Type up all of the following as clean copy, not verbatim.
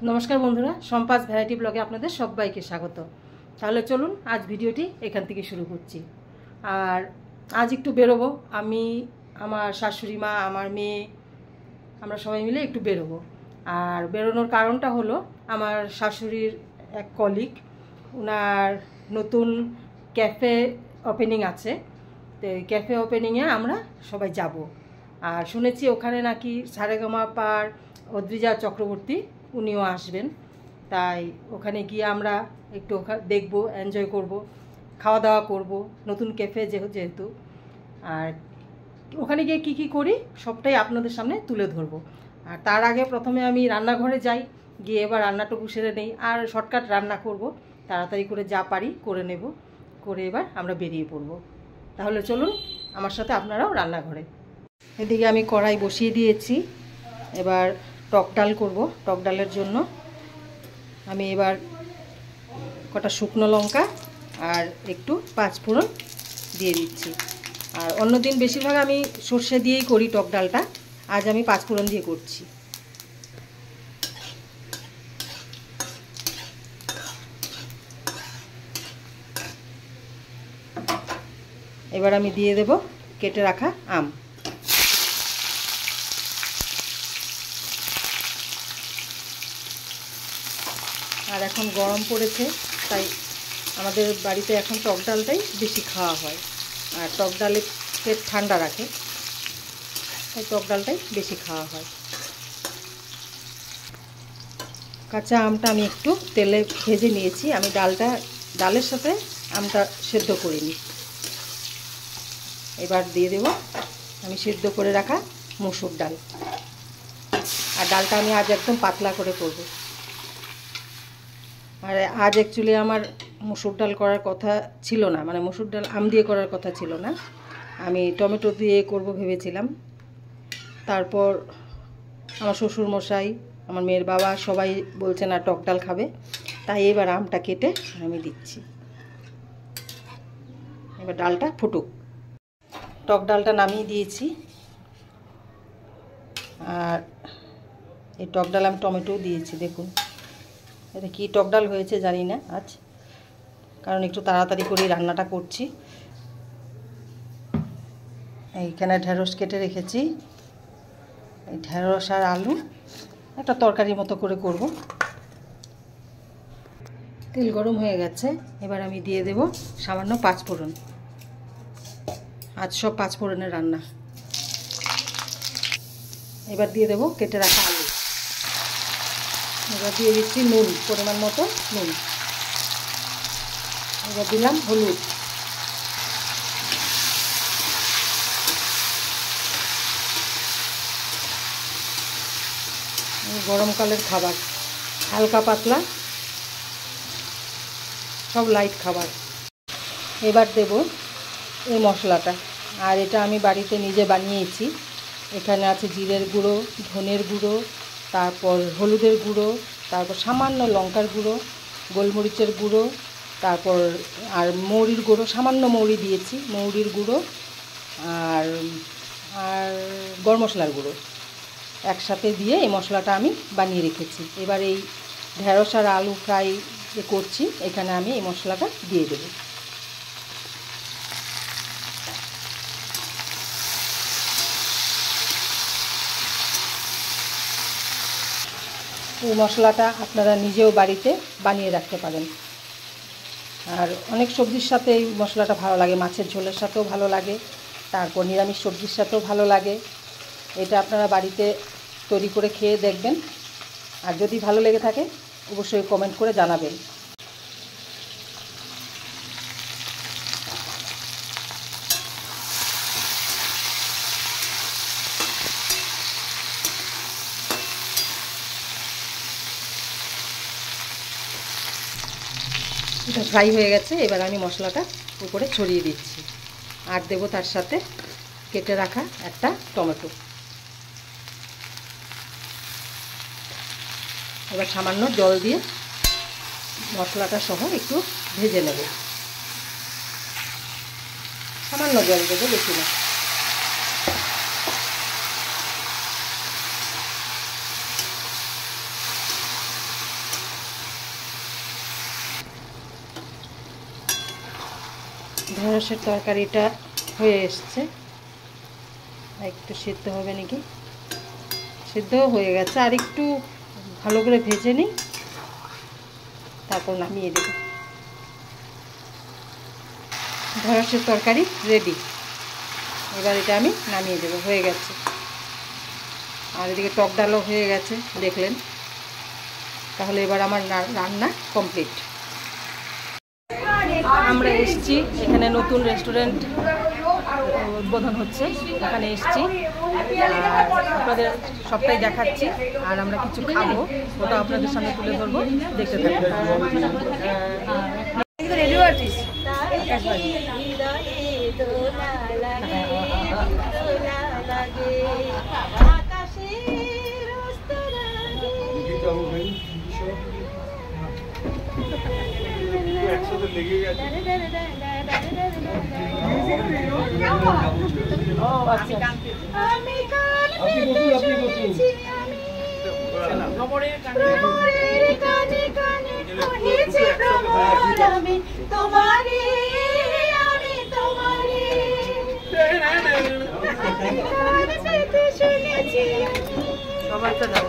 নমস্কার বন্ধুরা, সম্পাস ভ্যারাইটি ব্লগে আপনাদের সবাইকে স্বাগত। তাহলে চলুন আজ ভিডিওটি এখান থেকে শুরু করছি। আর আজ একটু বেরোবো, আমি, আমার শাশুড়ি মা, আমার মেয়ে, আমরা সবাই মিলে একটু বেরোবো। আর বেরোনোর কারণটা হলো আমার শাশুড়ির এক কলিগ, ওনার নতুন ক্যাফে ওপেনিং আছে। তো এই ক্যাফে ওপেনিংয়ে আমরা সবাই যাব। আর শুনেছি ওখানে নাকি সারেগামা পার অদ্রিজা চক্রবর্তী উনিও আসবেন। তাই ওখানে গিয়ে আমরা একটু দেখবো, এনজয় করব, খাওয়া দাওয়া করব, নতুন ক্যাফে যেহেতু। আর ওখানে গিয়ে কি করি সবটাই আপনাদের সামনে তুলে ধরবো। আর তার আগে প্রথমে আমি রান্নাঘরে যাই, গিয়ে এবার রান্নাটুকু সেরে নেই। আর শর্টকাট রান্না করব, তাড়াতাড়ি করে যা পারি করে নেব, করে এবার আমরা বেরিয়ে পড়ব। তাহলে চলুন আমার সাথে আপনারাও রান্নাঘরে। এদিকে আমি কড়াই বসিয়ে দিয়েছি, এবার টক ডাল করবো। টক ডালের জন্য আমি এবার কটা শুকনো লঙ্কা আর একটু পাঁচফোড়ন দিয়ে দিচ্ছি। আর অন্যদিন বেশিরভাগ আমি সর্ষে দিয়েই করি টক ডালটা, আজ আমি পাঁচফোড়ন দিয়ে করছি। এবার আমি দিয়ে দেব কেটে রাখা আম। আর এখন গরম পড়েছে, তাই আমাদের বাড়িতে এখন টক ডালটাই বেশি খাওয়া হয়। আর টক ডালে পেট ঠান্ডা রাখে, তাই টক ডালটাই বেশি খাওয়া হয়। কাঁচা আমটা আমি একটু তেলে ভেজে নিয়েছি। আমি ডালের সাথে আমটা সেদ্ধ করে নিই। এবার দিয়ে দেব আমি সেদ্ধ করে রাখা মসুর ডাল। আর ডালটা আমি আজ একদম পাতলা করে করব। আর আজ অ্যাকচুয়ালি আমার মসুর ডাল করার কথা ছিল না, মানে মসুর ডাল আম দিয়ে করার কথা ছিল না, আমি টমেটো দিয়ে করব ভেবেছিলাম। তারপর আমার শ্বশুরমশাই, আমার মেয়ের বাবা সবাই বলছে না টক ডাল খাবে, তাই এবার আমটা কেটে আমি দিচ্ছি। এবার ডালটা ফুটুক। টক ডালটা নামিয়ে দিয়েছি। আর এই টক ডাল আমি টমেটোও দিয়েছি। দেখুন এটা কি টক ডাল হয়েছে জানি না আজ, কারণ একটু তাড়াতাড়ি করে রান্নাটা করছি। এইখানে ঢেঁড়স কেটে রেখেছি, এই ঢেঁড়স আর আলু একটা তরকারির মতো করে করব। তেল গরম হয়ে গেছে, এবার আমি দিয়ে দেব সামান্য পাঁচফোড়ন। আজ সব পাঁচফোড়নের রান্না। এবার দিয়ে দেব কেটে রাখা আলু। এবার দিয়ে দিচ্ছি নুন, পরিমাণ মতো নুন। এবার দিলাম হলুদ। গরমকালের খাবার, হালকা পাতলা সব লাইট খাবার। এবার দেব এই মশলাটা, আর এটা আমি বাড়িতে নিজে বানিয়েছি। এখানে আছে জিরের গুঁড়ো, ধনের গুঁড়ো, তারপর হলুদের গুঁড়ো, তারপর সামান্য লঙ্কার গুঁড়ো, গোলমরিচের গুঁড়ো, তারপর আর মৌরির গুঁড়ো, সামান্য মৌরি দিয়েছি, মৌরির গুঁড়ো আর আর গরম মশলার গুঁড়ো একসাথে দিয়ে এই মশলাটা আমি বানিয়ে রেখেছি। এবার এই ঢেঁড়স আর আলু ফ্রাই যে করছি, এখানে আমি এই মশলাটা দিয়ে দেব। এই মশলাটা আপনারা নিজেও বাড়িতে বানিয়ে রাখতে পারেন। আর অনেক সবজির সাথে এই মশলাটা ভালো লাগে, মাছের ঝোলের সাথেও ভালো লাগে, তারপর নিরামিষ সবজির সাথেও ভালো লাগে। এটা আপনারা বাড়িতে তৈরি করে খেয়ে দেখবেন। আর যদি ভালো লেগে থাকে অবশ্যই কমেন্ট করে জানাবেন। এটা ফ্রাই হয়ে গেছে, এবার আমি মশলাটা উপরে ছড়িয়ে দিচ্ছি। আর দেবো তার সাথে কেটে রাখা একটা টমেটো। এবার সামান্য জল দিয়ে মশলাটা সহ একটু ভেজে নেব। সামান্য জল দেবো, বেশি না। ঢেঁড়সের তরকারিটা হয়ে এসছে, একটু সিদ্ধ হবে নাকি, সিদ্ধ হয়ে গেছে, আর একটু ভালো করে ভেজে নিই, তারপর নামিয়ে দেব। ঢেঁড়সের তরকারি রেডি, এবার এটা আমি নামিয়ে দেবো, হয়ে গেছে। আর এদিকে টক ডালও হয়ে গেছে দেখলেন। তাহলে এবার আমার রান্না কমপ্লিট। আমরা এসেছি এখানে, নতুন রেস্টুরেন্ট উদ্বোধন হচ্ছে, ওখানে এসেছি, আপনাদের সবটাই দেখাচ্ছি। আর আমরা কিছু খাবো, ওটা আপনাদের সামনে তুলে ধরবো, দেখতে থাকুন। সবাইটা দাও।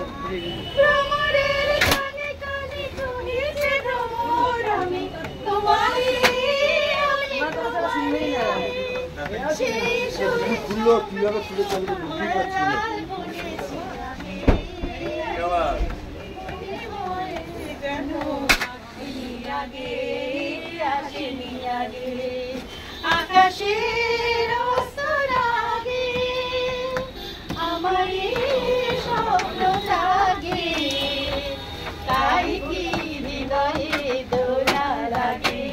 আকাশের আগে আমার স্বপ্ন জাগে, তাই কি হৃদয়ে দোলা লাগে,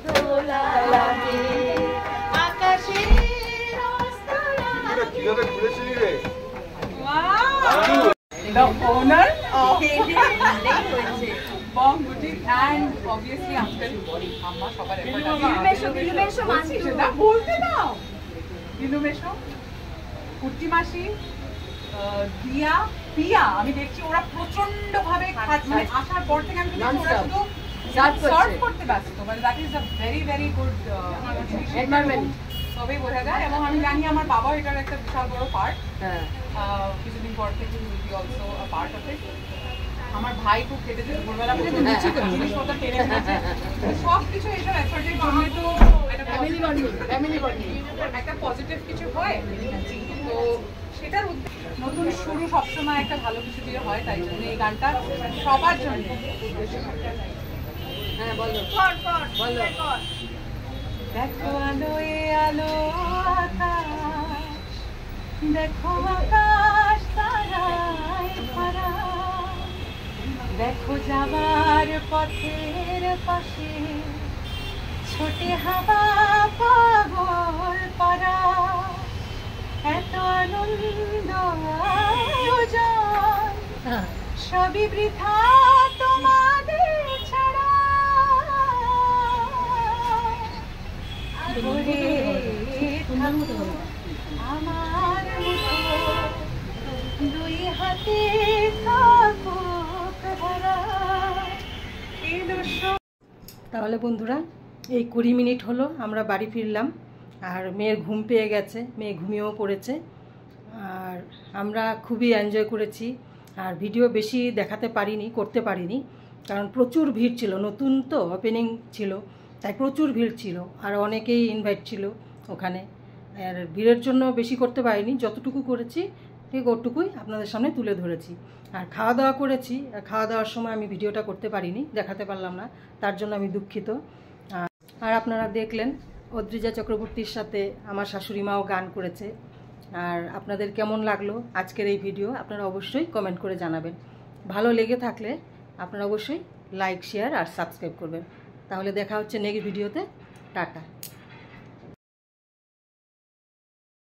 দোলা লাগে। আকাশের কিভাবে ঘুরেছিলি রে? The owner of Bong Boutique and obviously Uncle Amma সবার effort আছে। সেটা বলতে দাও। দিনুমেশো, কুট্টি মাসি, দিয়া, পিয়া, আমি দেখছি ওরা প্রচন্ড ভাবে মানে আসার পর থেকে আমি দেখছি ওরা শুধু সার্ভ করতে ব্যস্ত, মানে that is a very very good environment, সবই বোঝা যায়। এবং আমি জানি আমার বাবা এটার একটা বিশাল বড় পার্ট, কিছুদিন পর থেকে will be also a part of it. আমার ভাই খুব খেটেছে দুপুরবেলা, জিনিসপত্র টেনে এনেছে, সব কিছু এইসব এফর্টের জন্য তো একটা পজিটিভ কিছু হয়, তো সেটার নতুন শুরু সবসময় একটা ভালো কিছু দিয়ে হয়, তাই জন্য এই গানটা সবার জন্য। হ্যাঁ বলো, দেখো আলোয় আলো আকাশ, দেখো আকাশ তারায় ভরা, দেখো যাবার পথের পাশে ছোটে হাওয়া পাগল পারা, এত আনন্দ আয়োজন সবই বৃথা তোমাদের ছাড়া, আমার দুই হাতে তাহলে বন্ধুরা, এই 20 মিনিট হলো আমরা বাড়ি ফিরলাম, আর মেয়ের ঘুম পেয়ে গেছে, মেয়ে ঘুমিয়েও পড়েছে, আর আমরা খুবই এনজয় করেছি। আর ভিডিও বেশি দেখাতে পারিনি, করতে পারিনি, কারণ প্রচুর ভিড় ছিল, নতুন তো ওপেনিং ছিল, তাই প্রচুর ভিড় ছিল, আর অনেকেই ইনভাইট ছিল ওখানে। আর ভিড়ের জন্য বেশি করতে পারিনি, যতটুকু করেছি ঠিক ওটুকুই আপনাদের সামনে তুলে ধরেছি। আর খাওয়া দাওয়া করেছি, আর খাওয়া দাওয়ার সময় আমি ভিডিওটা করতে পারিনি, দেখাতে পারলাম না, তার জন্য আমি দুঃখিত। আর আপনারা দেখলেন অদ্রিজা চক্রবর্তীর সাথে আমার শাশুড়ি মাও গান করেছে। আর আপনাদের কেমন লাগলো আজকের এই ভিডিও আপনারা অবশ্যই কমেন্ট করে জানাবেন। ভালো লেগে থাকলে আপনারা অবশ্যই লাইক, শেয়ার আর সাবস্ক্রাইব করবেন। তাহলে দেখা হচ্ছে নেক্সট ভিডিওতে। টাটা।